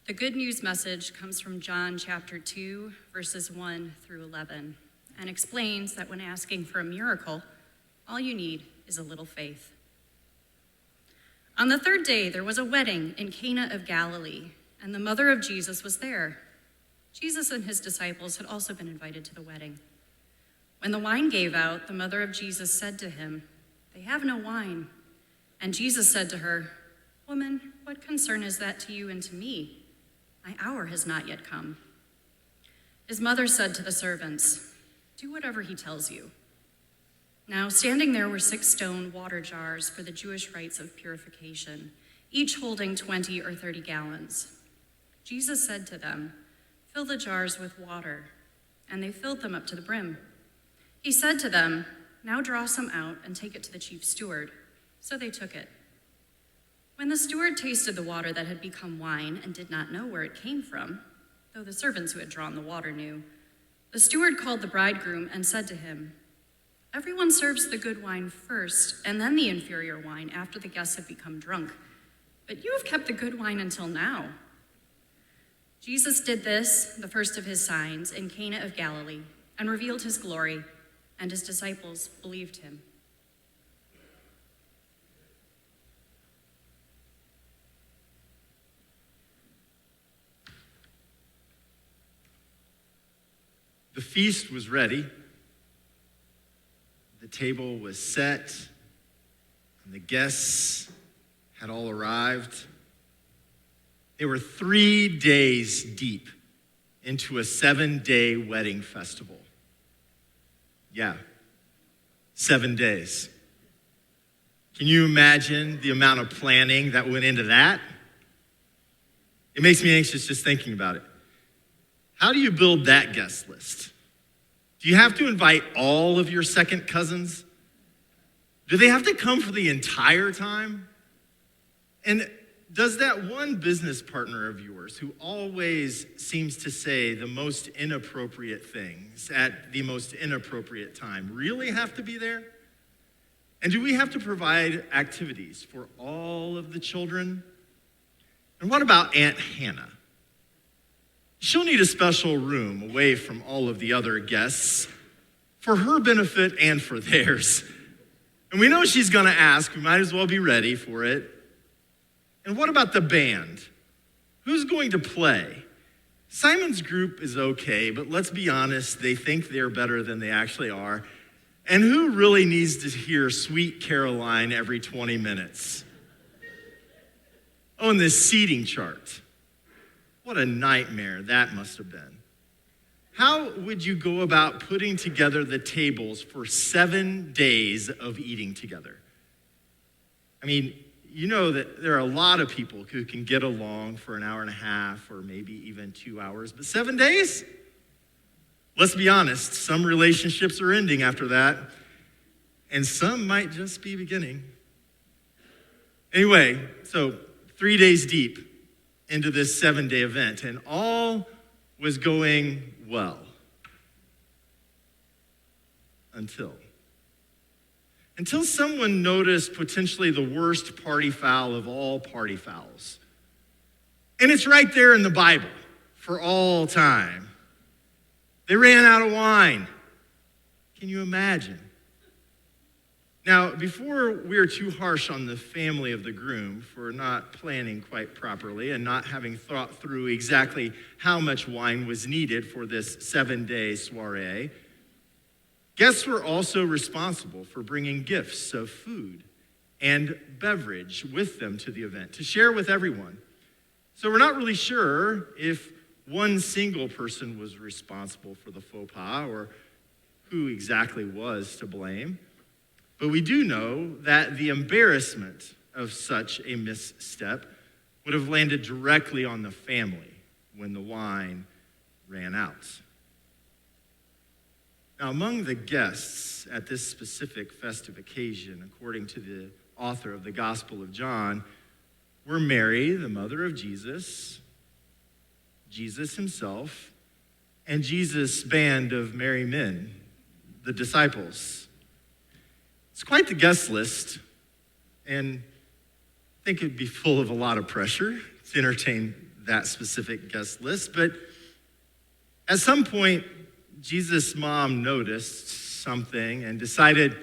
The good news message comes from John chapter 2, verses 1 through 11, and explains that when asking for a miracle, all you need is a little faith. On the third day, there was a wedding in Cana of Galilee, and the mother of Jesus was there. Jesus and his disciples had also been invited to the wedding. When the wine gave out, the mother of Jesus said to him, "They have no wine." And Jesus said to her, "Woman, what concern is that to you and to me? My hour has not yet come." His mother said to the servants, "Do whatever he tells you." Now, standing there were 6 stone water jars for the Jewish rites of purification, each holding 20 or 30 gallons. Jesus said to them, "Fill the jars with water," and they filled them up to the brim. He said to them, "Now draw some out and take it to the chief steward." So they took it. When the steward tasted the water that had become wine and did not know where it came from, though the servants who had drawn the water knew, the steward called the bridegroom and said to him, "Everyone serves the good wine first and then the inferior wine after the guests have become drunk. But you have kept the good wine until now." Jesus did this, the first of his signs, in Cana of Galilee, and revealed his glory, and his disciples believed him. The feast was ready. The table was set, and the guests had all arrived. They were 3 days deep into a 7-day wedding festival. Yeah, 7 days. Can you imagine the amount of planning that went into that? It makes me anxious just thinking about it. How do you build that guest list? Do you have to invite all of your second cousins? Do they have to come for the entire time? And does that one business partner of yours who always seems to say the most inappropriate things at the most inappropriate time really have to be there? And do we have to provide activities for all of the children? And what about Aunt Hannah? She'll need a special room away from all of the other guests for her benefit and for theirs. And we know she's gonna ask, we might as well be ready for it. And what about the band? Who's going to play? Simon's group is okay, but let's be honest, they think they're better than they actually are. And who really needs to hear Sweet Caroline every 20 minutes? Oh, and this seating chart. What a nightmare that must have been. How would you go about putting together the tables for 7 days of eating together? I mean, you know that there are a lot of people who can get along for an hour and a half or maybe even 2 hours, but 7 days? Let's be honest, some relationships are ending after that, and some might just be beginning. Anyway, so 3 days deep into this 7-day event, and all was going well until someone noticed potentially the worst party foul of all party fouls. And it's right there in the Bible for all time. They ran out of wine. Can you imagine? Now, before we're too harsh on the family of the groom for not planning quite properly and not having thought through exactly how much wine was needed for this 7-day soiree, guests were also responsible for bringing gifts of food and beverage with them to the event to share with everyone. So we're not really sure if one single person was responsible for the faux pas or who exactly was to blame. But we do know that the embarrassment of such a misstep would have landed directly on the family when the wine ran out. Now, among the guests at this specific festive occasion, according to the author of the Gospel of John, were Mary, the mother of Jesus, Jesus himself, and Jesus' band of merry men, the disciples. It's quite the guest list, and I think it'd be full of a lot of pressure to entertain that specific guest list, but at some point, Jesus' mom noticed something and decided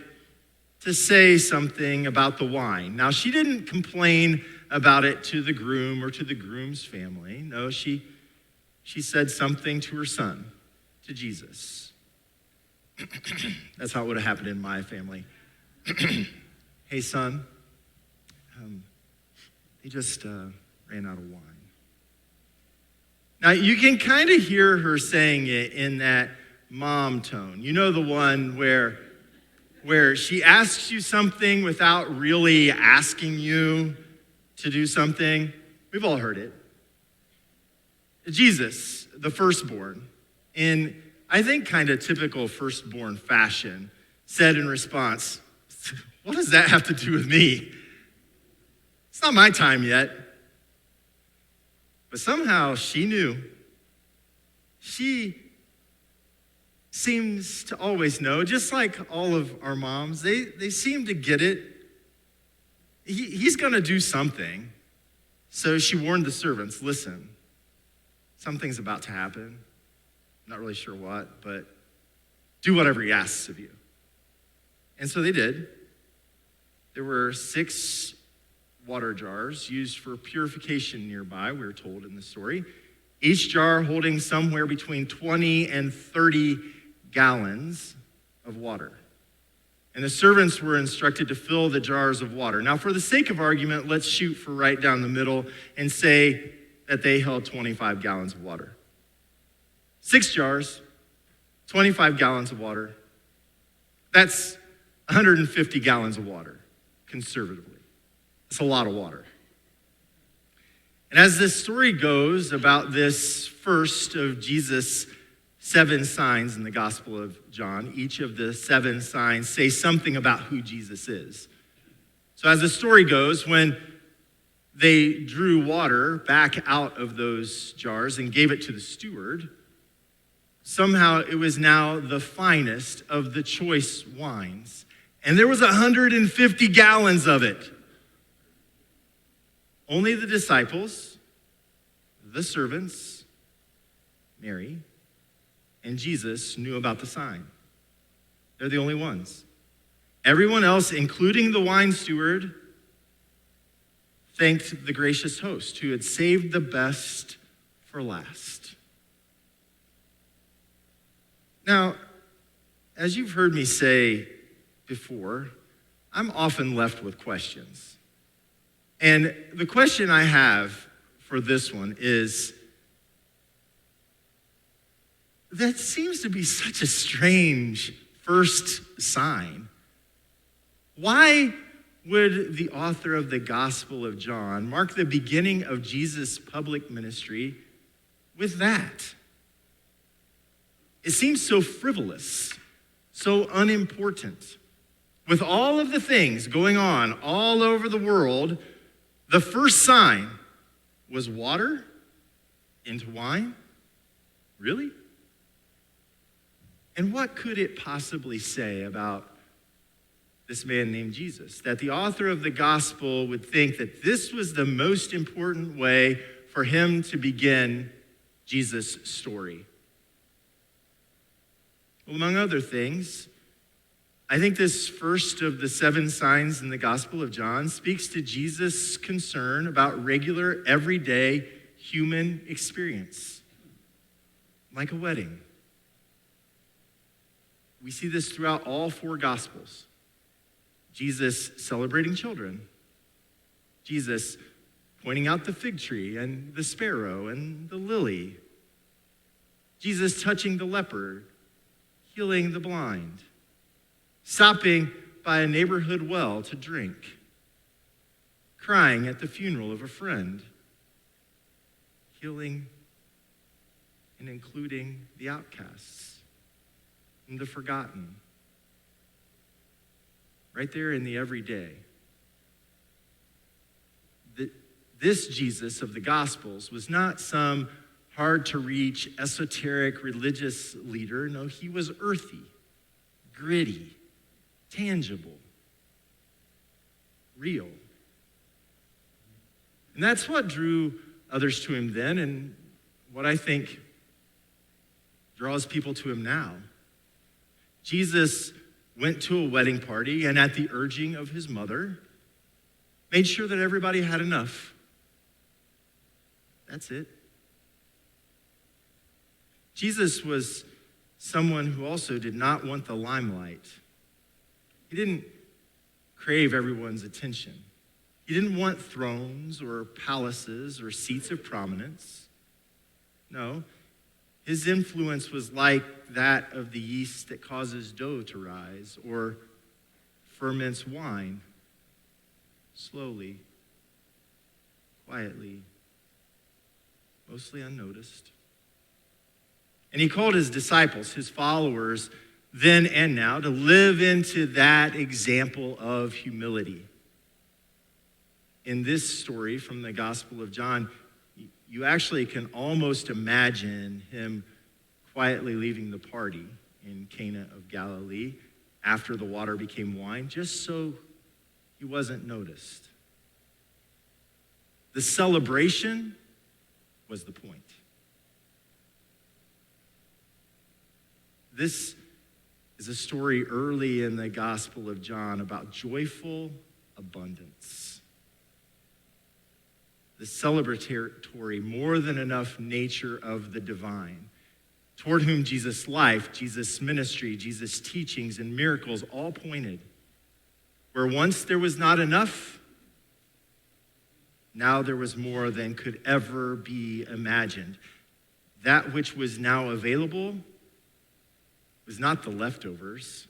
to say something about the wine. Now, she didn't complain about it to the groom or to the groom's family. No, she said something to her son, to Jesus. That's how it would have happened in my family. Hey, son, they just ran out of wine. Now, you can kind of hear her saying it in that mom tone. You know, the one where she asks you something without really asking you to do something. We've all heard it. Jesus, the firstborn, in, I think, kind of typical firstborn fashion, said in response, "What does that have to do with me? It's not my time yet." But somehow she knew. She seems to always know, just like all of our moms. They seem to get it. He's going to do something. So she warned the servants, "Listen, something's about to happen. I'm not really sure what, but do whatever he asks of you." And so they did. There were 6 water jars used for purification nearby, we're told in the story. Each jar holding somewhere between 20 and 30 gallons of water. And the servants were instructed to fill the jars of water. Now, for the sake of argument, let's shoot for right down the middle and say that they held 25 gallons of water. 6 jars, 25 gallons of water. That's 150 gallons of water, conservatively. That's a lot of water. And as this story goes about this first of Jesus' 7 signs in the Gospel of John, each of the 7 signs say something about who Jesus is. So as the story goes, when they drew water back out of those jars and gave it to the steward, somehow it was now the finest of the choice wines. And there was 150 gallons of it. Only the disciples, the servants, Mary, and Jesus knew about the sign. They're the only ones. Everyone else, including the wine steward, thanked the gracious host who had saved the best for last. Now, as you've heard me say before, I'm often left with questions. And the question I have for this one is, that seems to be such a strange first sign. Why would the author of the Gospel of John mark the beginning of Jesus' public ministry with that? It seems so frivolous, so unimportant. With all of the things going on all over the world, the first sign was water into wine? Really? And what could it possibly say about this man named Jesus, that the author of the gospel would think that this was the most important way for him to begin Jesus' story? Well, among other things, I think this first of the 7 signs in the Gospel of John speaks to Jesus' concern about regular, everyday human experience, like a wedding. We see this throughout all 4 Gospels. Jesus celebrating children, Jesus pointing out the fig tree and the sparrow and the lily, Jesus touching the leper, healing the blind, stopping by a neighborhood well to drink, crying at the funeral of a friend, healing and including the outcasts and the forgotten. Right there in the everyday. This Jesus of the Gospels was not some hard-to-reach, esoteric religious leader. No, he was earthy, gritty, tangible, real. And that's what drew others to him then, and what I think draws people to him now. Jesus went to a wedding party and at the urging of his mother, made sure that everybody had enough. That's it. Jesus was someone who also did not want the limelight. He didn't crave everyone's attention. He didn't want thrones or palaces or seats of prominence. No, his influence was like that of the yeast that causes dough to rise or ferments wine slowly, quietly, mostly unnoticed. And he called his disciples, his followers, then and now, to live into that example of humility. In this story from the Gospel of John, you actually can almost imagine him quietly leaving the party in Cana of Galilee after the water became wine, just so he wasn't noticed. The celebration was the point. This is a story early in the Gospel of John about joyful abundance. The celebratory, more than enough nature of the divine, toward whom Jesus' life, Jesus' ministry, Jesus' teachings and miracles all pointed. Where once there was not enough, now there was more than could ever be imagined. That which was now available was not the leftovers,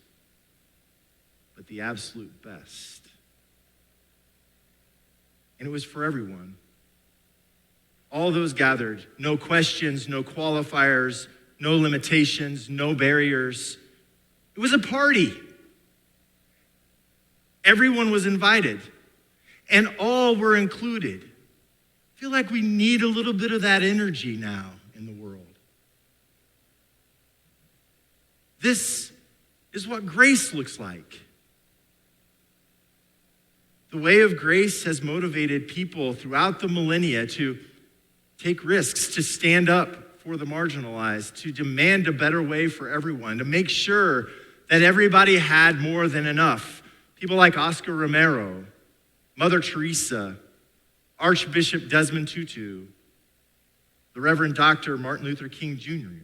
but the absolute best. And it was for everyone. All those gathered, no questions, no qualifiers, no limitations, no barriers. It was a party. Everyone was invited, and all were included. I feel like we need a little bit of that energy now in the world. This is what grace looks like. The way of grace has motivated people throughout the millennia to take risks, to stand up for the marginalized, to demand a better way for everyone, to make sure that everybody had more than enough. People like Oscar Romero, Mother Teresa, Archbishop Desmond Tutu, the Reverend Dr. Martin Luther King Jr.,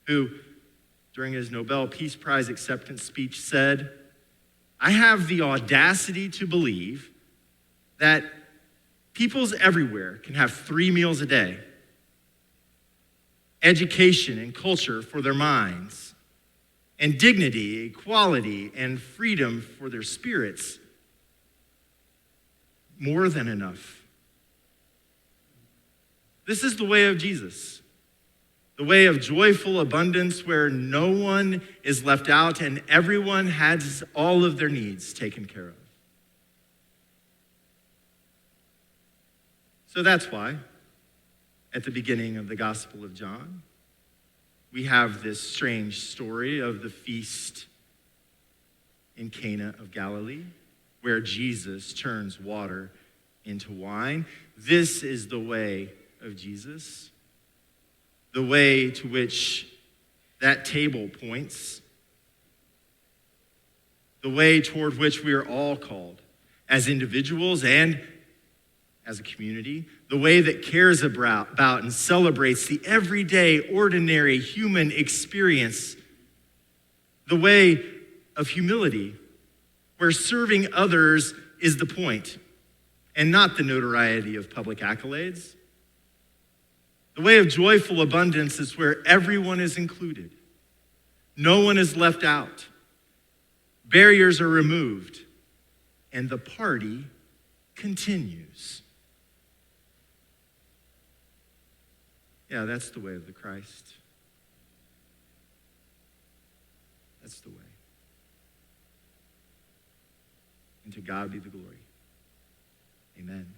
who, during his Nobel Peace Prize acceptance speech, said, "I have the audacity to believe that peoples everywhere can have 3 meals a day, education and culture for their minds, and dignity, equality, and freedom for their spirits. More than enough." This is the way of Jesus, the way of joyful abundance where no one is left out and everyone has all of their needs taken care of. So that's why, at the beginning of the Gospel of John, we have this strange story of the feast in Cana of Galilee, where Jesus turns water into wine. This is the way of Jesus, the way to which that table points, the way toward which we are all called as individuals and as a community, the way that cares about and celebrates the everyday, ordinary human experience, the way of humility, where serving others is the point and not the notoriety of public accolades. The way of joyful abundance is where everyone is included. No one is left out. Barriers are removed, and the party continues. Yeah, that's the way of the Christ. That's the way. And to God be the glory. Amen.